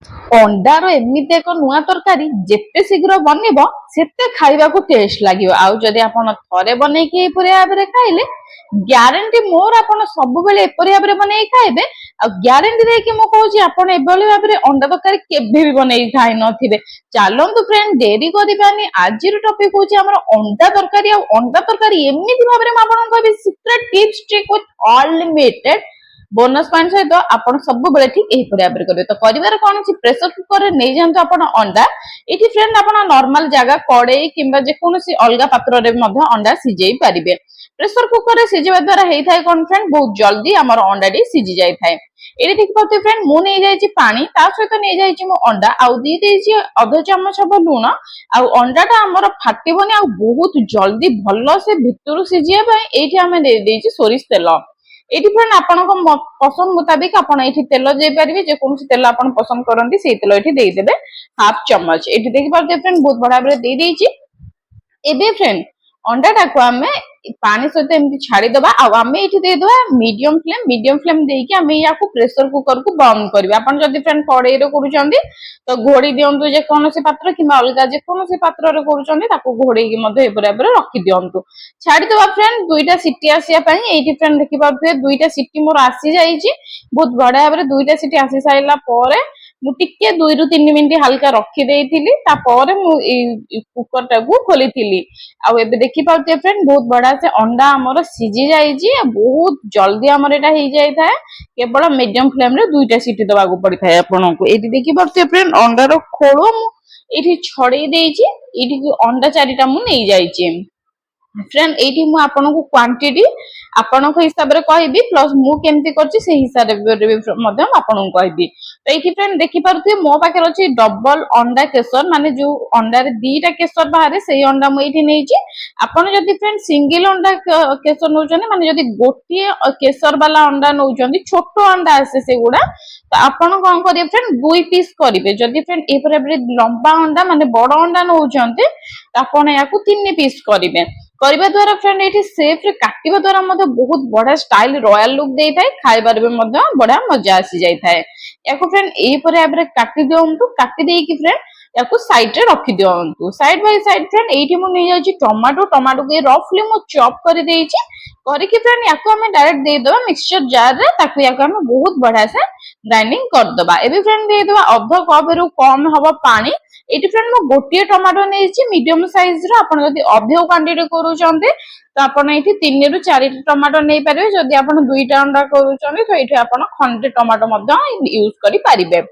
Under एमती एक नुआ तरकारी जिते शीघ्र बनइब सेते खाइबा को टेस्ट लगे। आउ जदि आपण थरे बनैकी एपरि भाबरे खाइले ग्यारंटी मोर आपण सब बेले एपरि भाबरे बनै खाइबे। आ ग्यारंटी देकी मो कहूची आपण एबले भाबरे अंडा तरकारी केबे भी बनै खाइ नथिबे। चलंतु फ्रेंड डेरी करिबानी आजिर टॉपिक होची हमर अंडा तरकारी। आ अंडा तरकारी एमिति भाबरे म आपण कहबे secret tips trick with unlimited bonus point सहित आपण सब बेले ठीक एही भाबरे करिवे। तो करिवार कोन छी प्रेशर कुकर रे नै जानतो आपण अंडा एठी फ्रेंड आपण नॉर्मल जगह कड़े किंबा जे कोनोसी अलगा पात्र रे मध्य अंडा सिजेई परिबे। प्रेशर कुकर रे सिजेबा द्वारा हेई थाय कोन फ्रेंड बहुत जल्दी हमर अंडा डी सिजी जाय थाय। एठी ठीक पते फ्रेंड मु नै जायछि पानी ता सहित नै जायछि मो अंडा आउ दी देछि आधा चम्मच हबो लूण। आउ अंडा टा हमर फाटिबोनी आउ बहुत जल्दी भलो से भितरु सिजिया पय एठी हमें दे देछि सोरिष तेल। एठी फ्रेंड आपनको पसंद मुताबिक आपण एठी तेल दे परिबे जे कोनसी तेल आपण पसंद करंती सेही तेल एठी देई देबे हाफ चम्मच। एठी देखि पारते फ्रेंड बहुत बड़ा बड़े दे देछि। एबे फ्रेंड अंडा टाको आमे पानी सहित एमती छाड़ी दबा आ आमे एठी दे दबा मीडियम फ्लेम देकी आमे याको प्रेशर कुकर को बंद करबा। आपण जदी फ्रेंड कड़ाई रे करूचंदी तो घोड़ी दियंतु जे कोनोसी पात्र किबा अलगा जे कोनोसी पात्र रे करूचंदी ताको घोड़ेई की मध्ये एपरे रखि दियंतु। छाड़ी दबा फ्रेंड दुईटा सिटी आसिया पई। एठी फ्रेंड देखि पारथुए दुईटा सिटी मोर आसी जाईची बहुत बड़ा भाबरे दुईटा सिटी आसी साइला परे मु टिके 2 रु 3 मिनिट हल्का रखि देइथिली तापर मु कुकर टाको खोलिथिली। आउ एबे देखि पाउते फ्रेंड बहुत बड़ा से अंडा हमर सिजी जाईची बहुत जल्दी हमर एटा हेई जाय थाए। केवल मीडियम फ्लेम रे दुईटा सीटी दबा को पड़ी थाए आपनको। एठी देखि पाउते फ्रेंड अंडा रो खोलो मु एठी छड़ेई देइची। एठी अंडा चारिटा मु नै जाईची फ्रेंड। एठी मु आपनको क्वांटिटी आपनको हिसाब रे कहबी प्लस मु केमती करछि से हिसाब रे मध्य आपनको कहबी। तो एठी फ्रेंड देखि पारुथि मो पाखे अछि डबल अंडा केसर माने जो अंडा रे दीटा केसर बाहरे सेही अंडा मु एठी नेइछि। आपण जदी फ्रेंड सिंगल अंडा केसर नउछन माने जदी गोटिए केसर वाला अंडा नउछन छोटो अंडा आसे सेगुडा तो आपण कोन करिवे फ्रेंड 2 पीस करिवे। जदी फ्रेंड एपरे लंबा अंडा माने बड़ अंडा नउछन तो आपण याकू 3 पीस करिवे। करबा द्वारा फ्रेंड एठी सेफ रे काटिबा द्वारा मते बहुत बड़ा स्टाइल रॉयल लुक देई थाए। खाइबार बे मते बड़ा मजा आसी जाय थाए। याको फ्रेंड एही परे एबरे काटि दियंतु। काटि देई कि फ्रेंड याको साइड रे रखि दियंतु। साइड बाय साइड फ्रेंड एठी मु नै जाछि टमाटो के रफली मु चॉप कर देइछि। करि कि फ्रेंड याको हमें डायरेक्ट दे दबा मिक्सचर जार रे ताकू याको हमें बहुत बड़ा से ग्राइंडिंग कर दबा। एबे फ्रेंड दे दबा आधा कप रो कम हबो पानी। एटी फ्रेंड मो गोटिए टमाटो नेछि मीडियम साइज रो। आपण जदी अधिक क्वांटिटी करूचंते तो आपण एठी 3 रु 4 टमाटो नै परिबे। जदी आपण 2टा अंडा करूचंते तो एठी आपण खंडे टमाटो मध्य यूज करि परिबे।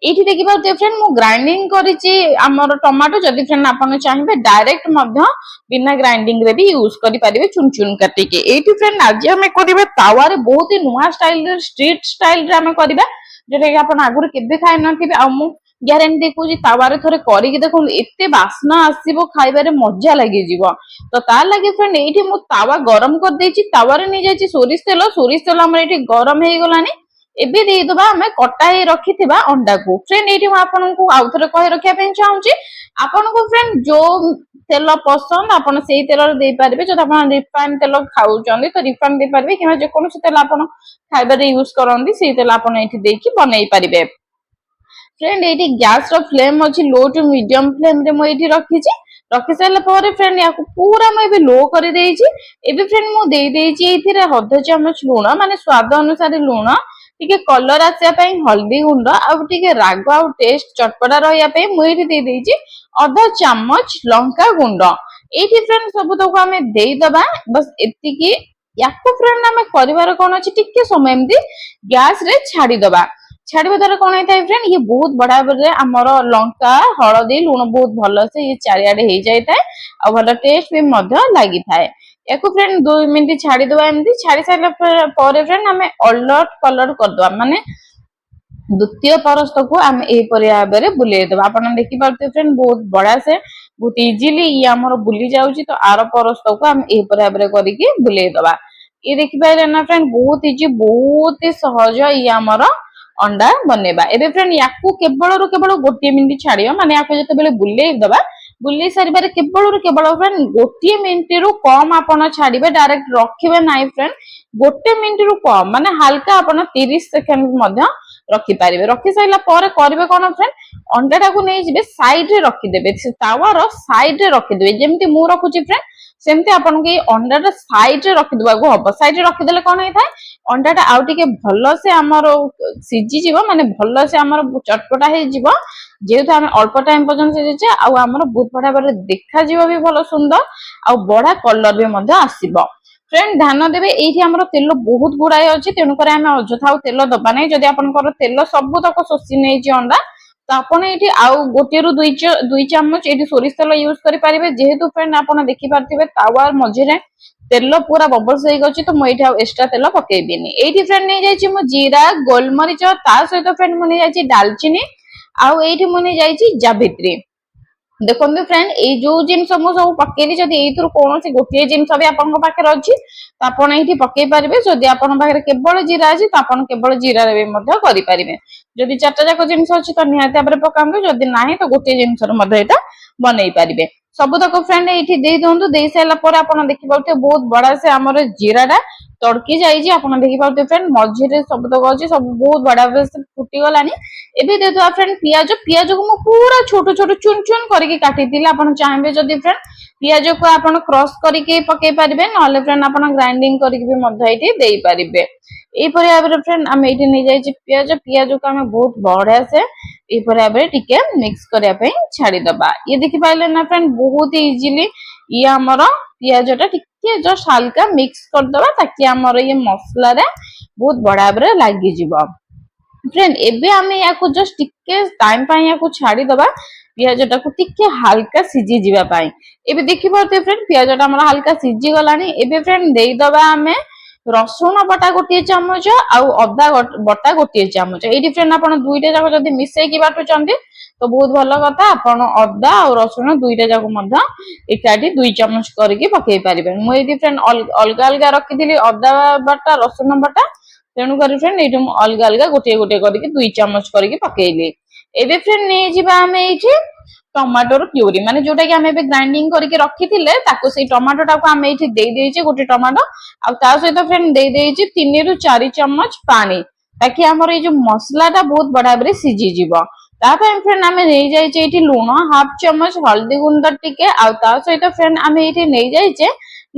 एठी देखि पाउते फ्रेंड मु ग्राइंडिंग करिछि हमर टमाटो। जदी फ्रेंड आपण चाहिबे डायरेक्ट मध्य बिना ग्राइंडिंग रे भी यूज करि परिबे चुन चुन काटि के। एठी फ्रेंड आज हम करिबे तावा रे बहुत ही नुवा स्टाइल रे स्ट्रीट स्टाइल रे हम करिबा जेटा कि आपण आगुर केबे खाइ नथिबे। आ मु ग्यारंटी देखुची तावारे थोड़े करिक देखो एते बास्ना आसीबो खाइबारे मजा लागि जीवो। तो ता लागि फ्रेंड एठी मु तावा गरम कर देछि। तावारे नै जाछि सोरिष तेल हमर एठी गरम हे गलानी। एबे दे दबा हमें कटा हे रखिथिबा अंडा को। फ्रेंड एठी मु आपनको आउ थोड़े कहि रखिया पे चाहूची आपनको फ्रेंड जो तेल पसंद आपण सेही तेल रे दे पारिबे। जद आपण रिफाइंड तेल खाउचंदी तो रिफाइंड दे पारिबे किबा जे कोनो तेल आपण खाइबारे यूज करंदी सेही तेल आपण एठी देकी बनै पारिबे। फ्रेंड एठी गैस रो फ्लेम अछि लो टू मीडियम फ्लेम रे मु एठी रखि साइला परे फ्रेंड याको पूरा मैं भी लो कर देइछि। एबे फ्रेंड मु दे देइछि एथिरे आधा चम्मच लूण माने स्वाद अनुसार लूण टिके कलर आसिया पई हल्दी गुंड आ टिके राग आ टेस्ट चटपटा रहया पई मु एठी दे देइछि आधा चम्मच लंका गुंड। एठी फ्रेंड सब तको हमें देई दबा बस एतिकी। याको फ्रेंड हमें करिवार कोन अछि टिके समय एमदी गैस रे छाडी दबा। छाड़िबा द्वारा कोन हेताय फ्रेंड ये बहुत बड़ा बड़े हमर लंका हळदी लूण बहुत भलो से ये चारियाडे हे जाय थाए आ भलो टेस्ट भी मध्य लागि थाए। एको फ्रेंड 2 मिनिट छाडी दबा। एमदी छाडी साइला परे फ्रेंड हमें अलट पलट कर दबा माने द्वितीय परस्त को हम ए परियाबरे बुले दबा। आपण देखि पारते फ्रेंड बहुत बड़ा से बहुत इजीली ये हमर बुली जाउची। तो आर परस्त को हम ए परियाबरे करिके बुले दबा। ये देखि पाइले ना फ्रेंड बहुत इजी बहुत ही सहज ये हमर अंडा बनेबा। एबे फ्रेंड याकू केवल गोटे मिनिट छाड़ियो माने याकू जते बेले बुले दबा बुले सारिबारे केवल फ्रेंड गोटे मिनिट रु कम आपण छाड़िबे डायरेक्ट रखिबे नाइ फ्रेंड। गोटे मिनिट रु कम माने हल्का आपण 30 सेकंड मध्य ରଖିପାରିବେ। ରଖି ସାରିଲା ପରେ କରିବେ କଣ ଫ୍ରେଣ୍ଡ, ଅଣ୍ଡାଟାକୁ ନେଇଯିବେ ସାଇଡରେ ରଖିଦେବେ, ସେ ତାୱାର ସାଇଡରେ ରଖିଦେବେ। ଯେମିତି ମୁଁ ରଖୁଛି ଫ୍ରେଣ୍ଡ ସେମିତି ଆପଣଙ୍କୁ ଏଇ ଅଣ୍ଡାଟା ସାଇଡରେ ରଖିଦେବାକୁ ହବ। ସାଇଡରେ ରଖିଦେଲେ କଣ ହେଇଥାଏ, ଅଣ୍ଡାଟା ଆଉ ଟିକେ ଭଲସେ ଆମର ସିଝିଯିବ, ମାନେ ଭଲସେ ଆମର ଚଟପଟା ହେଇଯିବ। ଯେହେତୁ ଆମେ ଅଳ୍ପ ଟାଇମ ପର୍ଯ୍ୟନ୍ତ ସିଝିଛେ, ଆଉ ଆମର ବହୁତ ବଢିଆ ଭାବରେ ଦେଖାଯିବ ବି ଭଲ ସୁନ୍ଦର, ଆଉ ବଢିଆ କଲର ବି ମଧ୍ୟ ଆସିବ। ଫ୍ରେଣ୍ଡ ଧ୍ୟାନ ଦେବେ, ଏଇଠି ଆମର ତେଲ ବହୁତ ଗୁଡାଏ ଅଛି, ତେଣୁକରି ଆମେ ଅଯଥା ଆଉ ତେଲ ଦବା ନାହିଁ। ଯଦି ଆପଣଙ୍କର ତେଲ ସବୁ ତକ ଶୋଷି ନେଇଛି ଅଣ୍ଡା, ତ ଆପଣ ଏଇଠି ଆଉ ଗୋଟିଏରୁ ଦୁଇ ଚାମଚ ଏଇଠି ସୋରିଷ ତେଲ ୟୁଜ କରିପାରିବେ। ଯେହେତୁ ଫ୍ରେଣ୍ଡ ଆପଣ ଦେଖିପାରୁଥିବେ ତାୱା ମଝିରେ ତେଲ ପୁରା ବବଲ୍ସ ହେଇକି ଅଛି, ତ ମୁଁ ଏଇଠି ଆଉ ଏକ୍ସଟ୍ରା ତେଲ ପକେଇବିନି। ଏଇଠି ଫ୍ରେଣ୍ଡ ନେଇଯାଇଛି ମୁଁ ଜିରା, ଗୋଲମରିଚ, ତା ସହିତ ଫ୍ରେଣ୍ଡ ମୁଁ ନେଇଯାଇଛି ଡାଲଚିନି, ଆଉ ଏଇଠି ମୁଁ ନେଇଯାଇଛି ଜାଭିତ୍ରୀ। ଦେଖନ୍ତୁ ଫ୍ରେଣ୍ଡ, ଏଇ ଯୋଉ ଜିନିଷ ମୁଁ ସବୁ ପକେଇଲି, ଯଦି ଏଇଥିରୁ କୌଣସି ଗୋଟିଏ ଜିନିଷ ବି ଆପଣଙ୍କ ପାଖରେ ଅଛି ତ ଆପଣ ଏଇଠି ପକେଇ ପାରିବେ। ଯଦି ଆପଣଙ୍କ ପାଖରେ କେବଳ ଜିରା ଅଛି ତ ଆପଣ କେବଳ ଜିରାରେ ବି ମଧ୍ୟ କରିପାରିବେ। ଯଦି ଚାରିଟା ଯାକ ଜିନିଷ ଅଛି ତ ନିହାତି ଭାବରେ ପକାନ୍ତୁ, ଯଦି ନାହିଁ ତ ଗୋଟିଏ ଜିନିଷରେ ମଧ୍ୟ ଏଇଟା ବନେଇ ପାରିବେ। ସବୁତକ ଫ୍ରେଣ୍ଡ ଏଇଠି ଦେଇ ଦିଅନ୍ତୁ। ଦେଇ ସାରିଲା ପରେ ଆପଣ ଦେଖିପାରୁଥିବେ ବହୁତ ବଢିଆ ସେ ଆମର ଜିରାଟା ତଡକି ଯାଇଛି। ଆପଣ ଦେଖିପାରୁଥିବେ ଫ୍ରେଣ୍ଡ ମଝିରେ ସବୁତକ ଅଛି, ସବୁ ବହୁତ ବଢିଆ ଭାବରେ ଫୁଟିଗଲାଣି। ଏବେ ଦେଇଦେବା ଫ୍ରେଣ୍ଡ ପିଆଜ। ପିଆଜକୁ ମୁଁ ପୁରା ଛୋଟ ଛୋଟ ଚୁନ ଚୁନ କରିକି କାଟିଥିଲି। ଆପଣ ଚାହିଁବେ ଯଦି ଫ୍ରେଣ୍ଡ ପିଆଜକୁ ଆପଣ କ୍ରସ୍ କରିକି ପକେଇ ପାରିବେ, ନହେଲେ ଫ୍ରେଣ୍ଡ ଆପଣ ଗ୍ରାଇଣ୍ଡିଙ୍ଗ କରିକି ବି ମଧ୍ୟ ଏଇଠି ଦେଇପାରିବେ। ଏଇପରି ଭାବରେ ଫ୍ରେଣ୍ଡ ଆମେ ଏଇଠି ନେଇଯାଇଛି ପିଆଜ। ପିଆଜକୁ ଆମେ ବହୁତ ବଢିଆ ସେ ଏଇପରି ଭାବରେ ଟିକେ ମିକ୍ସ କରିବା ପାଇଁ ଛାଡିଦବା। ଇଏ ଦେଖିପାରିଲେ ନା ଫ୍ରେଣ୍ଡ, ବହୁତ ଇଜିଲି ଇଏ ଆମର ପିଆଜଟା ଟିକେ ଜଷ୍ଟ ହାଲକା ମିକ୍ସ କରିଦବା, ତାକି ଆମର ଇଏ ମସଲାରେ ବହୁତ ବଢିଆ ଭାବରେ ଲାଗିଯିବ। ଫ୍ରେଣ୍ଡ ଏବେ ଆମେ ୟାକୁ ଜଷ୍ଟ ଟିକେ ଟାଇମ ପାଇଁ ୟାକୁ ଛାଡିଦବା, ପିଆଜଟାକୁ ଟିକେ ହାଲକା ସିଝି ଯିବା ପାଇଁ। ଏବେ ଦେଖିପାରୁଥିବେ ଫ୍ରେଣ୍ଡ ପିଆଜଟା ଆମର ହାଲକା ସିଝି ଗଲାଣି। ଏବେ ଫ୍ରେଣ୍ଡ ଦେଇଦବା ଆମେ ରସୁଣ ବଟା ଗୋଟିଏ ଚାମଚ, ଆଉ ଅଦା ବଟା ଗୋଟିଏ ଚାମଚ। ଏଇଠି ଫ୍ରେଣ୍ଡ ଆପଣ ଦୁଇଟା ଯାକ ଯଦି ମିଶେଇକି ବାଟୁଛନ୍ତି ତ ବହୁତ ଭଲ କଥା। ଆପଣ ଅଦା ଆଉ ରସୁଣ ଦୁଇଟା ଯାକ ମଧ୍ୟ ଏକାଠି 2 ଚାମଚ କରିକି ପକେଇ ପାରିବେ। ମୁଁ ଏଇଠି ଫ୍ରେଣ୍ଡ ଅଲଗା ଅଲଗା ରଖିଥିଲି ଅଦା ବଟା, ରସୁଣ ବଟା, ତେଣୁ କରି ଫ୍ରେଣ୍ଡ ଏଇଠି ମୁଁ ଅଲଗା ଅଲଗା ଗୋଟିଏ ଗୋଟିଏ କରିକି 2 ଚାମଚ କରିକି ପକେଇଲି। ଏବେ ଫ୍ରେଣ୍ଡ ନେଇଯିବା ଆମେ ଏଇଠି ଟମାଟୋର ପ୍ୟୁରି, ମାନେ ଯୋଉଟା କି ଆମେ ଏବେ ଗ୍ରାଇଣ୍ଡିଙ୍ଗ କରିକି ରଖିଥିଲେ, ତାକୁ ସେଇ ଟମାଟୋଟାକୁ ଆମେ ଏଇଠି ଦେଇଦେଇଛେ ଗୋଟେ ଟମାଟୋ, ଆଉ ତା ସହିତ ଫ୍ରେଣ୍ଡ ଦେଇଦେଇଛି 3 ରୁ 4 ଚାମଚ ପାଣି, ତାକି ଆମର ଏଇ ଯୋଉ ମସଲାଟା ବହୁତ ବଢିଆ ଭାବରେ ସିଝିଯିବ। ତା ପାଇଁ ଫ୍ରେଣ୍ଡ ଆମେ ନେଇଯାଇଛେ ଏଇଠି ଲୁଣ 1/2 ଚାମଚ, ହଳଦୀ ଗୁଣ୍ଡ ଟିକେ, ଆଉ ତା ସହିତ ଫ୍ରେଣ୍ଡ ଆମେ ଏଇଠି ନେଇଯାଇଛେ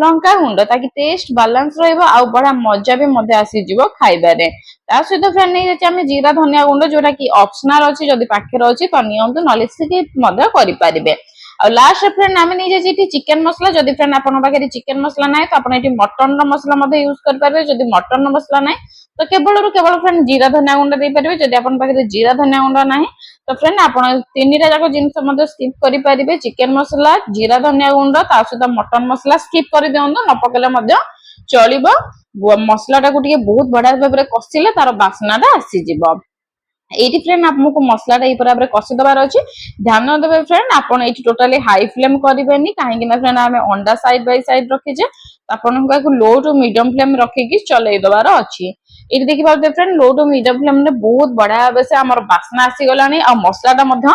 ଲଙ୍କା ଗୁଣ୍ଡ, ତାକି ଟେଷ୍ଟ ବାଲାନ୍ସ ରହିବ ଆଉ ବଢିଆ ମଜା ବି ମଧ୍ୟ ଆସିଯିବ ଖାଇବାରେ। ତା ସହିତ ଫ୍ରେଣ୍ଡ ନେଇଯାଇଛେ ଆମେ ଜିରା ଧନିଆ ଗୁଣ୍ଡ, ଯୋଉଟା କି ଅପସନାଲ ଅଛି, ଯଦି ପାଖରେ ଅଛି ତ ନିଅନ୍ତୁ, ନହେଲେ ସ୍କିପ୍ ମଧ୍ୟ କରିପାରିବେ। ଆଉ ଲାଷ୍ଟ ଫ୍ରେଣ୍ଡ ଆମେ ନେଇଯାଇଛେ ଏଠି ଚିକେନ ମସଲା। ଯଦି ଫ୍ରେଣ୍ଡ ଆପଣଙ୍କ ପାଖରେ ଚିକେନ ମସଲା ନାହିଁ ତ ଆପଣ ଏଠି ମଟନର ମସଲା ମଧ୍ୟ ୟୁଜ କରିପାରିବେ। ଯଦି ମଟନର ମସଲା ନାହିଁ ତ କେବଳରୁ କେବଳ ଫ୍ରେଣ୍ଡ ଜିରା ଧନିଆ ଗୁଣ୍ଡ ଦେଇପାରିବେ। ଯଦି ଆପଣଙ୍କ ପାଖରେ ଜିରା ଧନିଆ ଗୁଣ୍ଡ ନାହିଁ ତ ଫ୍ରେଣ୍ଡ ଆପଣ ତିନିଟା ଯାକ ଜିନିଷ ମଧ୍ୟ ସ୍କିପ୍ କରିପାରିବେ। ଚିକେନ ମସଲା, ଜିରା ଧନିଆ ଗୁଣ୍ଡ, ତା ସହିତ ମଟନ ମସଲା ସ୍କିପ୍ କରିଦିଅନ୍ତୁ, ନ ପକେଇଲେ ମଧ୍ୟ ଚଳିବ। ମସଲାଟାକୁ ଟିକେ ବହୁତ ବଢିଆ ଭାବରେ କଷିଲେ ତାର ବାସ୍ନାଟା ଆସିଯିବ। ଏଇଠି ଫ୍ରେଣ୍ଡ ଆମକୁ ମସଲାଟା ଏଇପରି ଭାବରେ କଷିଦବାର ଅଛି। ଧ୍ୟାନ ଦେବେ ଫ୍ରେଣ୍ଡ, ଆପଣ ଏଇଠି ଟୋଟାଲି ହାଇ ଫ୍ଲେମ କରିବେନି, କାହିଁକି ନା ଫ୍ରେଣ୍ଡ ଆମେ ଅଣ୍ଡା ସାଇଡ ବାଇ ସାଇଡ ରଖିଛେ, ଆପଣଙ୍କୁ ଏହାକୁ ଲୋ ଟୁ ମିଡିୟମ ଫ୍ଲେମ ରଖିକି ଚଲେଇ ଦେବାର ଅଛି। ଏଇଠି ଦେଖିପାରୁଥିବେ ଫ୍ରେଣ୍ଡ ଲୋ ଟୁ ମିଡିୟମ ଫ୍ଲେମରେ ବହୁତ ବଢିଆ ଭାବେ ସେ ଆମର ବାସ୍ନା ଆସିଗଲାଣି, ଆଉ ମସଲାଟା ମଧ୍ୟ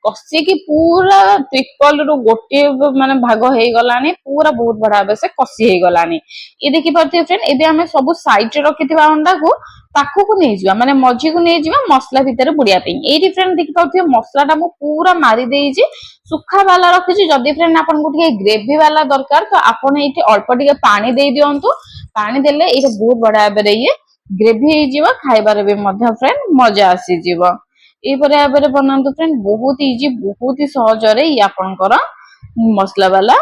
କଷିକି ପୁରା ତ୍ରିପଲରୁ ଗୋଟିଏ ମାନେ ଭାଗ ହେଇଗଲାଣି, ପୁରା ବହୁତ ବଢିଆ ଭାବେ ସେ କଷି ହେଇଗଲାଣି। ଇଏ ଦେଖିପାରୁଥିବେ ଫ୍ରେଣ୍ଡ, ଏବେ ଆମେ ସବୁ ସାଇଡରେ ରଖିଥିବା ଅଣ୍ଡାକୁ ପାଖକୁ ନେଇଯିବା, ମାନେ ମଝିକୁ ନେଇଯିବା ମସଲା ଭିତରେ ବୁଡିବା ପାଇଁ। ଏଇଠି ଫ୍ରେଣ୍ଡ ଦେଖିପାରୁଥିବେ ମସଲାଟା ମୁଁ ପୁରା ମାରି ଦେଇଛି, ସୁଖା ବାଲା ରଖିଛି। ଯଦି ଫ୍ରେଣ୍ଡ ଆପଣଙ୍କୁ ଟିକେ ଗ୍ରେଭି ବାଲା ଦରକାର ତ ଆପଣ ଏଇଠି ଅଳ୍ପ ଟିକେ ପାଣି ଦେଇ ଦିଅନ୍ତୁ। ପାଣି ଦେଲେ ଏଇଟା ବହୁତ ବଢିଆ ଭାବରେ ଇଏ ଗ୍ରେଭି ହେଇଯିବ, ଖାଇବାରେ ବି ମଧ୍ୟ ଫ୍ରେଣ୍ଡ ମଜା ଆସିଯିବ। ଏଇପରି ଭାବରେ ବନାନ୍ତୁ ଫ୍ରେଣ୍ଡ, ବହୁତ ଇଜି, ବହୁତ ସହଜରେ ଇଏ ଆପଣଙ୍କର ମସଲା ବାଲା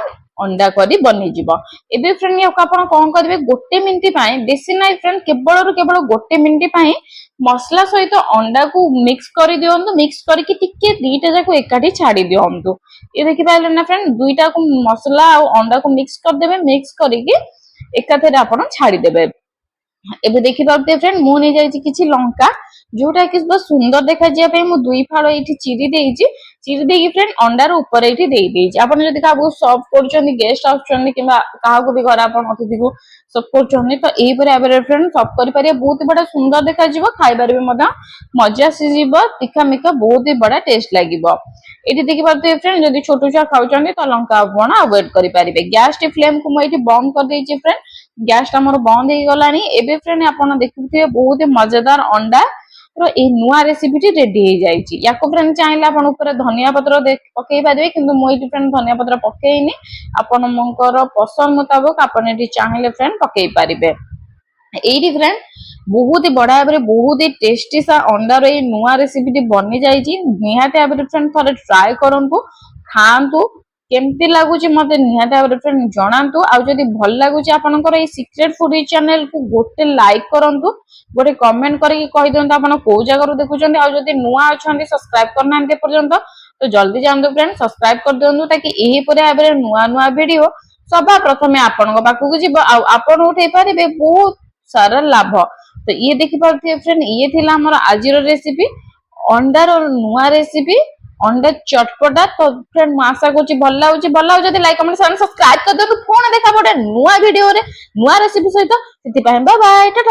ଅଣ୍ଡା କରି ବନିଯିବ। ଏବେ ଫ୍ରେଣ୍ଡ ୟାକୁ ଆପଣ କଣ କରିବେ, 1 ମିନିଟ ପାଇଁ, ବେଶୀ ନାହିଁ ଫ୍ରେଣ୍ଡ, କେବଳରୁ କେବଳ 1 ମିନିଟ ପାଇଁ ମସଲା ସହିତ ଅଣ୍ଡାକୁ ମିକ୍ସ କରିଦିଅନ୍ତୁ। ମିକ୍ସ କରିକି ଟିକେ ଦିଟା ଯାକ ଏକାଠି ଛାଡି ଦିଅନ୍ତୁ। ଏ ଦେଖିପାରିଲେ ନା ଫ୍ରେଣ୍ଡ, ଦୁଇଟାକୁ ମସଲା ଆଉ ଅଣ୍ଡାକୁ ମିକ୍ସ କରିଦେବେ। ମିକ୍ସ କରିକି ଏକାଥରେ ଆପଣ ଛାଡିଦେବେ। ଏବେ ଦେଖିପାରୁଥିବେ ଫ୍ରେଣ୍ଡ ମୁଁ ନେଇଯାଇଛି କିଛି ଲଙ୍କା, ଯୋଉଟା କି ସୁନ୍ଦର ଦେଖାଯିବା ପାଇଁ ମୁଁ 2 ଫାଳ ଏଇଠି ଚିରି ଦେଇଛି। ଚିରି ଦେଇକି ଫ୍ରେଣ୍ଡ ଅଣ୍ଡାର ଉପରେ ଏଇଠି ଦେଇଦେଇଛି। ଆପଣ ଯଦି କାହାକୁ ସର୍ଭ କରୁଛନ୍ତି, ଗେଷ୍ଟ ଆସୁଛନ୍ତି, କିମ୍ବା କାହାକୁ ବି ଘରେ ଆପଣ ଅତିଥିକୁ ସର୍ଭ କରୁଛନ୍ତି, ତ ଏଇପରି ଭାବରେ ଫ୍ରେଣ୍ଡ ସର୍ଭ କରିପାରିବେ। ବହୁତ ବଢିଆ ସୁନ୍ଦର ଦେଖାଯିବ, ଖାଇବାରେ ବି ମଧ୍ୟ ମଜା ଆସିଯିବ, ତିଖା ମିଖା ବହୁତ ହି ବଢିଆ ଟେଷ୍ଟ ଲାଗିବ। ଏଇଠି ଦେଖିପାରୁଥିବେ ଫ୍ରେଣ୍ଡ, ଯଦି ଛୋଟ ଛୁଆ ଖାଉଛନ୍ତି ତ ଲଙ୍କା ଆପଣ ଆଭଏଡ କରିପାରିବେ। ଗ୍ୟାସଟି ଫ୍ଲେମକୁ ମୁଁ ଏଇଠି ବନ୍ଦ କରିଦେଇଛି ଫ୍ରେଣ୍ଡ, ଗ୍ୟାସଟା ଆମର ବନ୍ଦ ହେଇଗଲାଣି। ଏବେ ଫ୍ରେଣ୍ଡ ଆପଣ ଦେଖୁଥିବେ ବହୁତ ମଜାଦାର ଅଣ୍ଡା এই ନୂଆ ରେସିପିଟି ରେଡି ହେଇଯାଇଛି। ୟାକୁ ଫ୍ରେଣ୍ଡ ଚାହିଁଲେ ଆପଣ ଉପରେ ଧନିଆ ପତ୍ର ପକେଇ ପାରିବେ, କିନ୍ତୁ ମୁଁ ଏଇଠି ଫ୍ରେଣ୍ଡ ଧନିଆ ପତ୍ର ପକେଇନି। ଆପଣଙ୍କର ପସନ୍ଦ ମୁତାବକ ଆପଣ ଏଠି ଚାହିଁଲେ ଫ୍ରେଣ୍ଡ ପକେଇ ପାରିବେ। ଏଇଠି ଫ୍ରେଣ୍ଡ ବହୁତ ବଢିଆ ଭାବରେ ବହୁତ ଟେଷ୍ଟି ସା ଅଣ୍ଡାର ଏଇ ନୂଆ ରେସିପିଟି ବନି ଯାଇଛି। ନିହାତି ଭାବରେ ଫ୍ରେଣ୍ଡ ଥରେ ଟ୍ରାଏ କରନ୍ତୁ, ଖାଆନ୍ତୁ, କେମିତି ଲାଗୁଛି ମତେ ନିହାତି ଭାବରେ ଫ୍ରେଣ୍ଡ ଜଣାନ୍ତୁ। ଆଉ ଯଦି ଭଲ ଲାଗୁଛି ଆପଣଙ୍କର ଏଇ ସିକ୍ରେଟ ଫୁଡି ଚ୍ୟାନେଲ କୁ ଗୋଟେ ଲାଇକ୍ କରନ୍ତୁ, ଗୋଟେ କମେଣ୍ଟ କରିକି କହିଦିଅନ୍ତୁ ଆପଣ କୋଉ ଜାଗାରୁ ଦେଖୁଛନ୍ତି। ଆଉ ଯଦି ନୂଆ ଅଛନ୍ତି ସବସ୍କ୍ରାଇବ କରିନାହାନ୍ତି ଏପର୍ଯ୍ୟନ୍ତ ତ ଜଲ୍ଦି ଯାଆନ୍ତୁ ଫ୍ରେଣ୍ଡ ସବସ୍କ୍ରାଇବ କରିଦିଅନ୍ତୁ, ତାକି ଏହିପରି ଭାବରେ ନୂଆ ନୂଆ ଭିଡିଓ ସବା ପ୍ରଥମେ ଆପଣଙ୍କ ପାଖକୁ ଯିବ ଆଉ ଆପଣ ଉଠେଇ ପାରିବେ ବହୁତ ସାରା ଲାଭ। ତ ଇଏ ଦେଖିପାରୁଥିବେ ଫ୍ରେଣ୍ଡ, ଇଏ ଥିଲା ଆମର ଆଜିର ରେସିପି, ଅଣ୍ଡାର ନୂଆ ରେସିପି, ଅଣ୍ଡା ଚଟପଟା। ତ ଫ୍ରେଣ୍ଡ ମୁଁ ଆଶା କରୁଛି ଭଲ ଲାଗୁଛି। ଭଲ ଲାଗୁଛି ଯଦି ଲାଇକ୍ କମେଣ୍ଟ ସବସ୍କ୍ରାଇବ କରିଦିଅନ୍ତୁ। ପୁଣି ଦେଖା ଗୋଟେ ନୂଆ ଭିଡିଓରେ ନୂଆ ରେସିପି ସହିତ। ସେଥିପାଇଁ ବାଏ ବାଏ, ଟାଟା।